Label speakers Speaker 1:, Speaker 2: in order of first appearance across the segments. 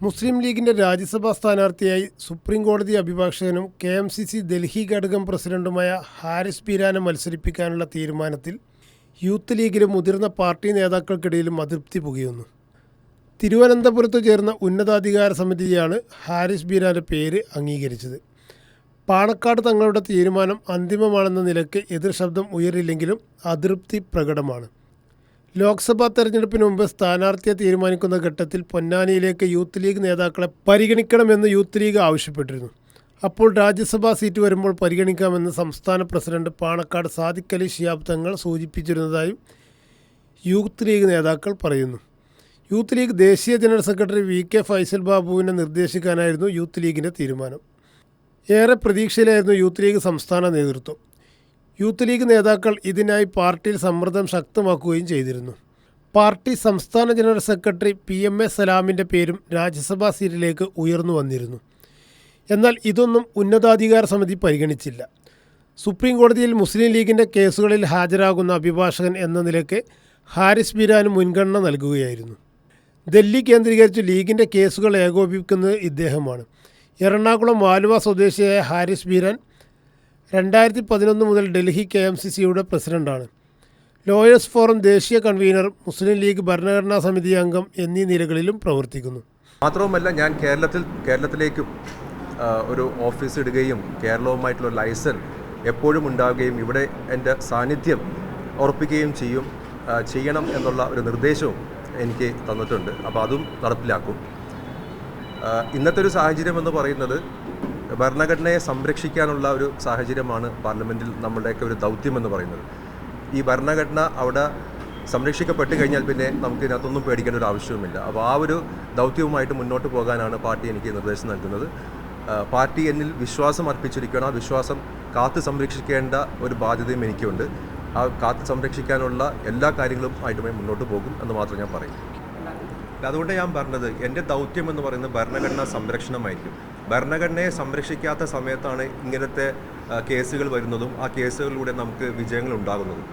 Speaker 1: മുസ്ലിം ലീഗിൻ്റെ രാജ്യസഭാ സ്ഥാനാർത്ഥിയായി സുപ്രീം കോടതി അഭിഭാഷകനും KMCC ഡൽഹി ഘടകം പ്രസിഡന്റുമായ ഹാരിസ് ബീരാനെ മത്സരിപ്പിക്കാനുള്ള തീരുമാനത്തിൽ യൂത്ത് ലീഗിലെ മുതിർന്ന പാർട്ടി നേതാക്കൾക്കിടയിലും അതൃപ്തി പുകയുന്നു. തിരുവനന്തപുരത്ത് ചേർന്ന ഉന്നതാധികാര സമിതിയാണ് ഹാരിസ് ബീരാൻ്റെ പേര് അംഗീകരിച്ചത്. പാണക്കാട് തങ്ങളുടെ തീരുമാനം അന്തിമമാണെന്ന നിലയ്ക്ക് എതിർശബ്ദം ഉയരില്ലെങ്കിലും അതൃപ്തി പ്രകടമാണ്. ലോക്സഭാ തെരഞ്ഞെടുപ്പിന് മുമ്പ് സ്ഥാനാർത്ഥിയെ തീരുമാനിക്കുന്ന ഘട്ടത്തിൽ പൊന്നാനിയിലേക്ക് യൂത്ത് ലീഗ് നേതാക്കളെ പരിഗണിക്കണമെന്ന് യൂത്ത് ലീഗ് ആവശ്യപ്പെട്ടിരുന്നു. അപ്പോൾ രാജ്യസഭാ സീറ്റ് വരുമ്പോൾ പരിഗണിക്കാമെന്ന് സംസ്ഥാന president Panakkad Sadiq Ali Shihab Thangal സൂചിപ്പിച്ചിരുന്നതായും youth league നേതാക്കൾ പറയുന്നു. യൂത്ത് ലീഗ് ദേശീയ ജനറൽ സെക്രട്ടറി VK ഫൈസൽ ബാബുവിനെ നിർദ്ദേശിക്കാനായിരുന്നു യൂത്ത് ലീഗിൻ്റെ തീരുമാനം. ഏറെ പ്രതീക്ഷയിലായിരുന്നു യൂത്ത് ലീഗ് സംസ്ഥാന നേതൃത്വം. യൂത്ത് ലീഗ് നേതാക്കൾ ഇതിനായി പാർട്ടിയിൽ സമ്മർദ്ദം ശക്തമാക്കുകയും ചെയ്തിരുന്നു. പാർട്ടി സംസ്ഥാന ജനറൽ സെക്രട്ടറി PMA സലാമിൻ്റെ പേരും രാജ്യസഭാ സീറ്റിലേക്ക് ഉയർന്നു വന്നിരുന്നു. എന്നാൽ ഇതൊന്നും ഉന്നതാധികാര സമിതി പരിഗണിച്ചില്ല. സുപ്രീം കോടതിയിൽ മുസ്ലിം ലീഗിൻ്റെ കേസുകളിൽ ഹാജരാകുന്ന അഭിഭാഷകൻ എന്ന നിലയ്ക്ക് ഹാരിസ് ബീരാന് മുൻഗണന നൽകുകയായിരുന്നു. ഡൽഹി കേന്ദ്രീകരിച്ച് ലീഗിൻ്റെ കേസുകൾ ഏകോപിപ്പിക്കുന്നത് ഇദ്ദേഹമാണ്. എറണാകുളം ആലുവ സ്വദേശിയായ ഹാരിസ് ബീരാൻ 2011 മുതൽ ഡൽഹി KMCCയുടെ പ്രസിഡന്റാണ്. ലോയേഴ്സ് ഫോറം ദേശീയ കൺവീനർ, മുസ്ലിം ലീഗ് ഭരണഘടനാ സമിതി അംഗം എന്നീ നിലകളിലും പ്രവർത്തിക്കുന്നു.
Speaker 2: മാത്രവുമല്ല, ഞാൻ കേരളത്തിലേക്കും ഒരു ഓഫീസ് ഇടുകയും കേരളവുമായിട്ടുള്ള ലൈസൻസ് എപ്പോഴും ഉണ്ടാവുകയും ഇവിടെ എൻ്റെ സാന്നിധ്യം ഉറപ്പിക്കുകയും ചെയ്യണം എന്നുള്ള ഒരു നിർദ്ദേശവും എനിക്ക് തന്നിട്ടുണ്ട്. അപ്പോൾ അതും നടപ്പിലാക്കും. ഇന്നത്തെ ഒരു സാഹചര്യം എന്ന് പറയുന്നത് ഭരണഘടനയെ സംരക്ഷിക്കാനുള്ള ഒരു സാഹചര്യമാണ് പാർലമെൻറ്റിൽ നമ്മളുടെയൊക്കെ ഒരു ദൗത്യമെന്ന് പറയുന്നത്. ഈ ഭരണഘടന അവിടെ സംരക്ഷിക്കപ്പെട്ട് കഴിഞ്ഞാൽ പിന്നെ നമുക്ക് ഇതിനകത്തൊന്നും പേടിക്കേണ്ട ഒരു ആവശ്യവുമില്ല. അപ്പോൾ ആ ഒരു ദൗത്യവുമായിട്ട് മുന്നോട്ട് പോകാനാണ് പാർട്ടി എനിക്ക് നിർദ്ദേശം നൽകുന്നത്. പാർട്ടി എന്നിൽ വിശ്വാസം അർപ്പിച്ചിരിക്കണം. ആ വിശ്വാസം കാത്തു സംരക്ഷിക്കേണ്ട ഒരു ബാധ്യതയും എനിക്കുണ്ട്. ആ കാത്തു സംരക്ഷിക്കാനുള്ള എല്ലാ കാര്യങ്ങളും ആയിട്ടുമായി മുന്നോട്ട് പോകും എന്ന് മാത്രം ഞാൻ പറയും. അതുകൊണ്ട് ഞാൻ പറഞ്ഞത് എൻ്റെ ദൗത്യം എന്ന് പറയുന്നത് ഭരണഘടനാ സംരക്ഷണമായിരിക്കും. ഭരണഘടനയെ സംരക്ഷിക്കാത്ത സമയത്താണ് ഇങ്ങനത്തെ കേസുകൾ വരുന്നതും ആ കേസുകളിലൂടെ നമുക്ക് വിജയങ്ങൾ ഉണ്ടാകുന്നതും.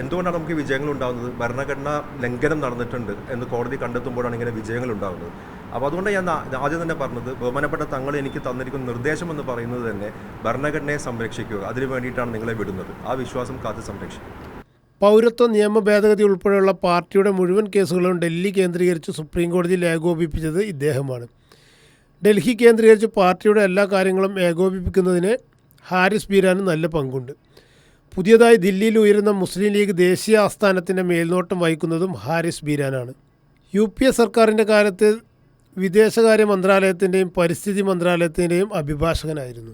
Speaker 2: എന്തുകൊണ്ടാണ് നമുക്ക് വിജയങ്ങൾ ഉണ്ടാകുന്നത്? ഭരണഘടനാ ലംഘനം നടന്നിട്ടുണ്ട് എന്ന് കോടതി കണ്ടെത്തുമ്പോഴാണ് ഇങ്ങനെ വിജയങ്ങൾ ഉണ്ടാകുന്നത്. അപ്പോൾ അതുകൊണ്ട് ഞാൻ ആദ്യം തന്നെ പറഞ്ഞത്, ബഹുമാനപ്പെട്ട തങ്ങൾ എനിക്ക് തന്നിരിക്കുന്ന നിർദ്ദേശം എന്ന് പറയുന്നത് തന്നെ ഭരണഘടനയെ സംരക്ഷിക്കുക, അതിനു വേണ്ടിയിട്ടാണ് നിങ്ങളെ വിടുന്നത്. ആ വിശ്വാസം കാത്ത് സംരക്ഷിക്കുക.
Speaker 1: പൗരത്വ നിയമ ഭേദഗതി ഉൾപ്പെടെയുള്ള പാർട്ടിയുടെ മുഴുവൻ കേസുകളും ഡൽഹി കേന്ദ്രീകരിച്ച് സുപ്രീം കോടതിയിൽ ഏകോപിപ്പിച്ചത് ഇദ്ദേഹമാണ്. ഡൽഹി കേന്ദ്രീകരിച്ച് പാർട്ടിയുടെ എല്ലാ കാര്യങ്ങളും ഏകോപിപ്പിക്കുന്നതിന് ഹാരിസ് ബീരാന് നല്ല പങ്കുണ്ട്. പുതിയതായി ദില്ലിയിൽ ഉയരുന്ന മുസ്ലിം ലീഗ് ദേശീയ ആസ്ഥാനത്തിൻ്റെ മേൽനോട്ടം വഹിക്കുന്നതും ഹാരിസ് ബീരാനാണ്. UPA സർക്കാരിൻ്റെ കാലത്ത് വിദേശകാര്യ മന്ത്രാലയത്തിൻ്റെയും പരിസ്ഥിതി മന്ത്രാലയത്തിൻ്റെയും അഭിഭാഷകനായിരുന്നു.